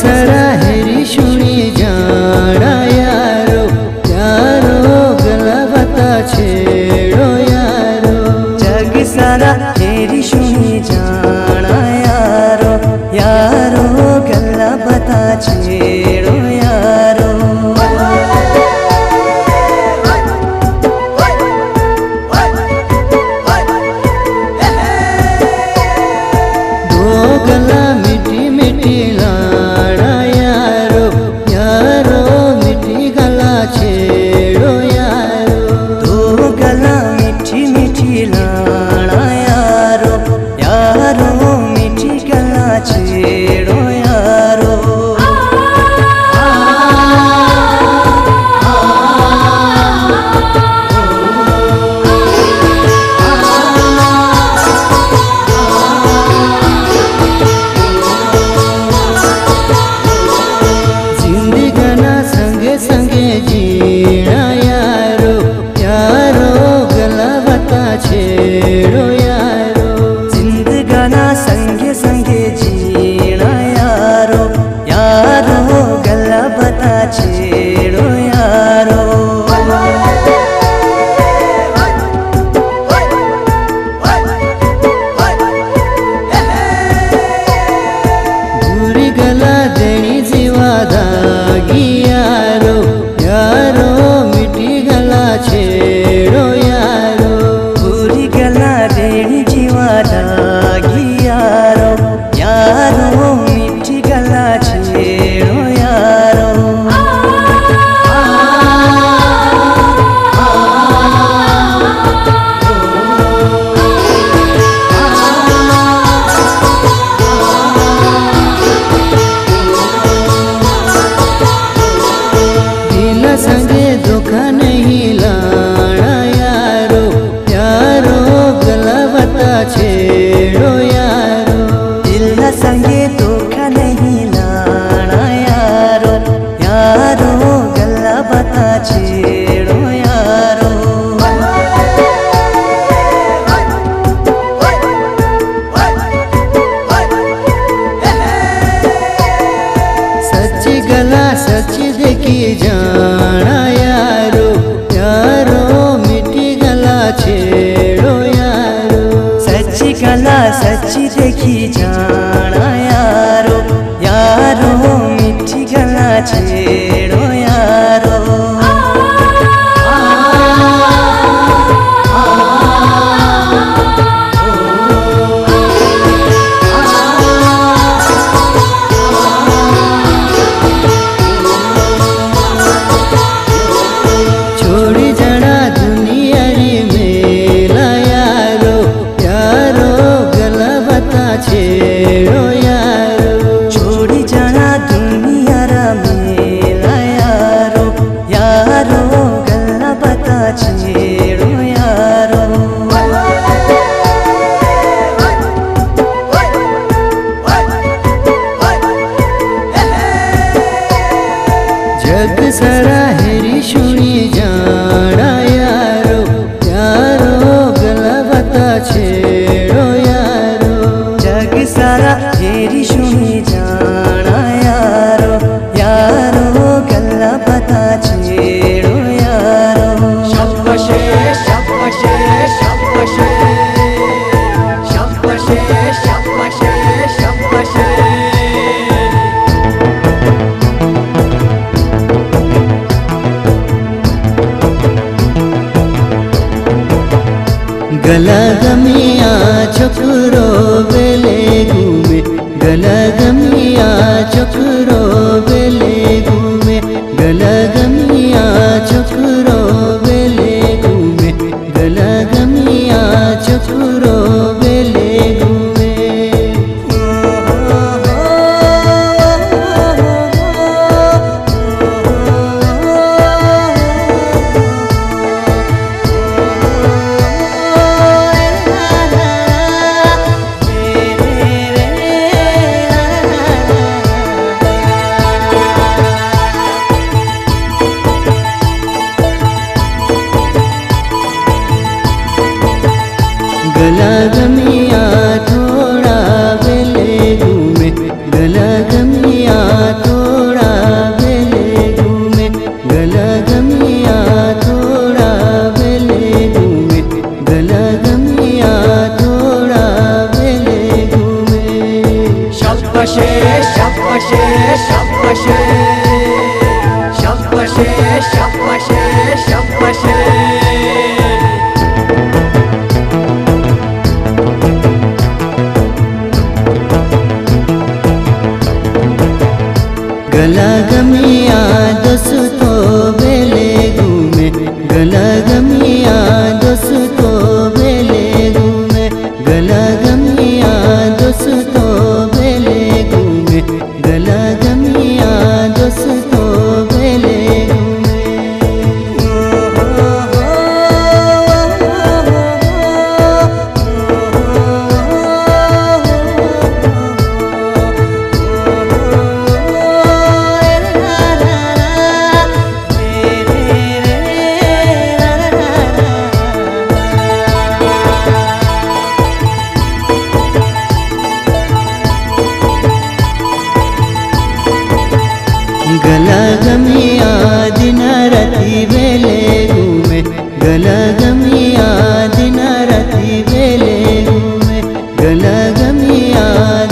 सारा हेरी शुणी जाना यारो, यारो गला बता छेड़ो यारो। जग सारा हेरी शुणी जाना यारो, यारो गला बता छेड़ो यारो। दो गला मिठी मिठी लाड़ा यारो, यारो मिठी गला छेड़ो यारो। दो गला मिठी मिठी लाड़ा यारो, यारो मिठी गला छेड़ो यारो। जिंदगाना संगे संगे जीना यारो, यारो गला बता छेड़ो यारो। जिंदगाना संगे संगे जीना यारो, यारो गला बता छेड़ो यारो। बुरी गला देनी जीवा दागी यारो, यारो मिठी गला छेड़ो यारो। पूरी गला देनी जीवा दागी यारो, यारो मिठी गला छेड़ो यारो। दिल संगे धोखा नहीं लाना यारो, यारो गला बता छेड़ो यारो। दिल संगे धोखा नहीं लाना यारो, यारो गला बता छेड़ो यारो। सच्ची गला सच्ची देखी जाना यारो, यारो मिठी गला छेड़ो यारो। सच्ची गला सच्ची देखी जाना यारो, यारो मिठी गला छेड़ो यारो। छोड़ी जाना दुनिया री मेला यारो, यारो गला बता छेड़ो यारो। छोड़ी जाना दुनिया रा मेला यारो, यारो गला बता छेड़ो यारो। जग सारा हेरी शुणी जाना यारो, यारो गला बता छेड़ो यारो। जग सारा हेरी शुणी जाना यारो, यारो गला बता छेड़ो यारो। शाबाशे शाबाशे शाबाशे शाबाशे शाबाशे शाबाशे। गला गमिया छोकरो बेले घूमे, गला गमिया छोकरो बेले घूमे। गला गमिया छोकरो बेले घूमे, गला गमिया छोकरो बेले घूमे। शब्बशे शब्बशे शब्बशे शब्बशे शब्बशे गला गमिया दोस्तों बेले घूमे गला गमिया दोस्तों बेले घूमे गला गमिया दोस्तों बेले घूमे गला गमिया दोस्तों बेले घूमे गला गमिया दिन राति बेले घूमे गला गमिया दिन राति बेले घूमे गला गमिया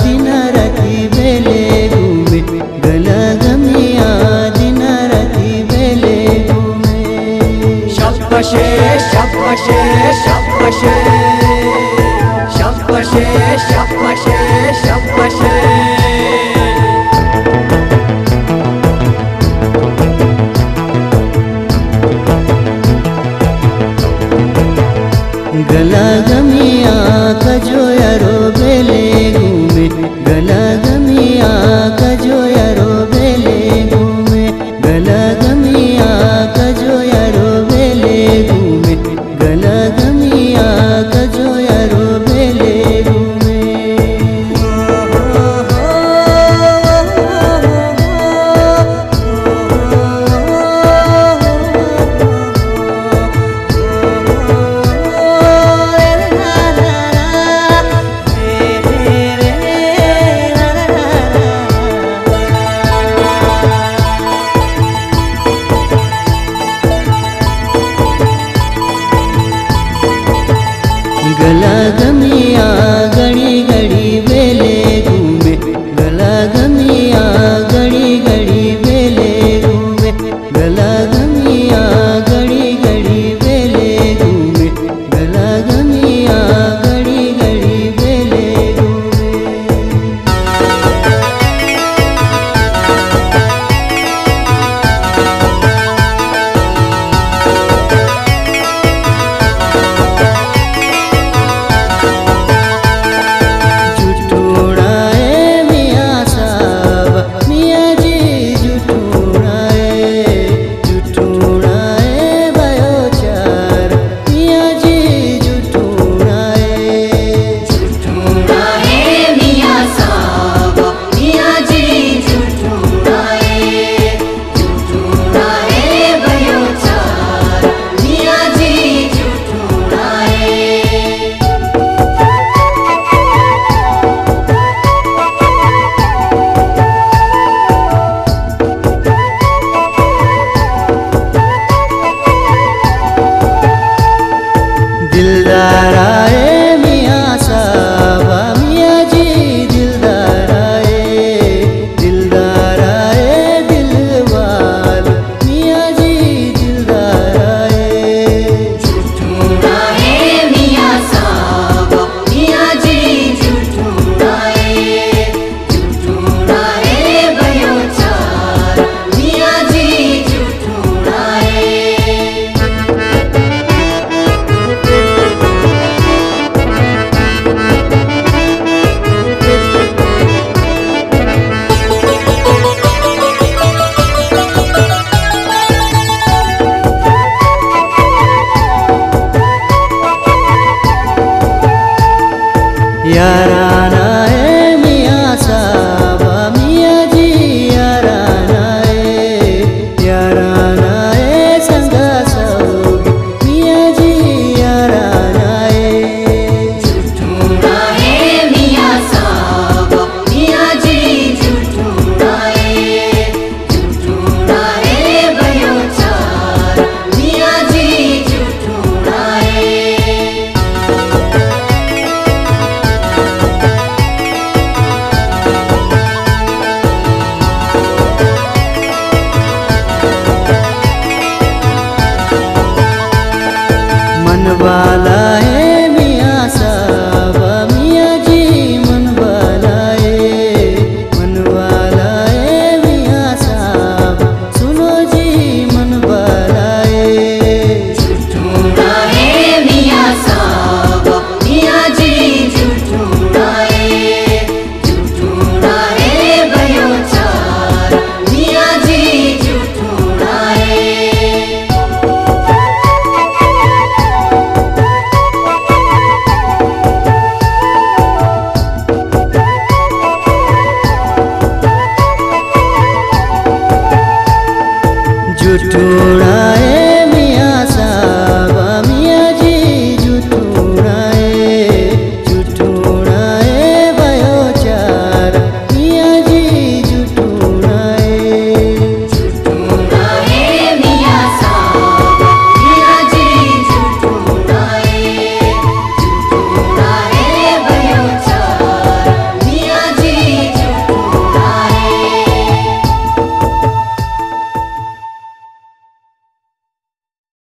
दिन राति बेले घूमे गला गमिया दिन राति बेले घूमे शब्बशे शब्बशे शब्बशे शब्बशे शब्बशे शब्बशे गला गमिया खजो यारो बेले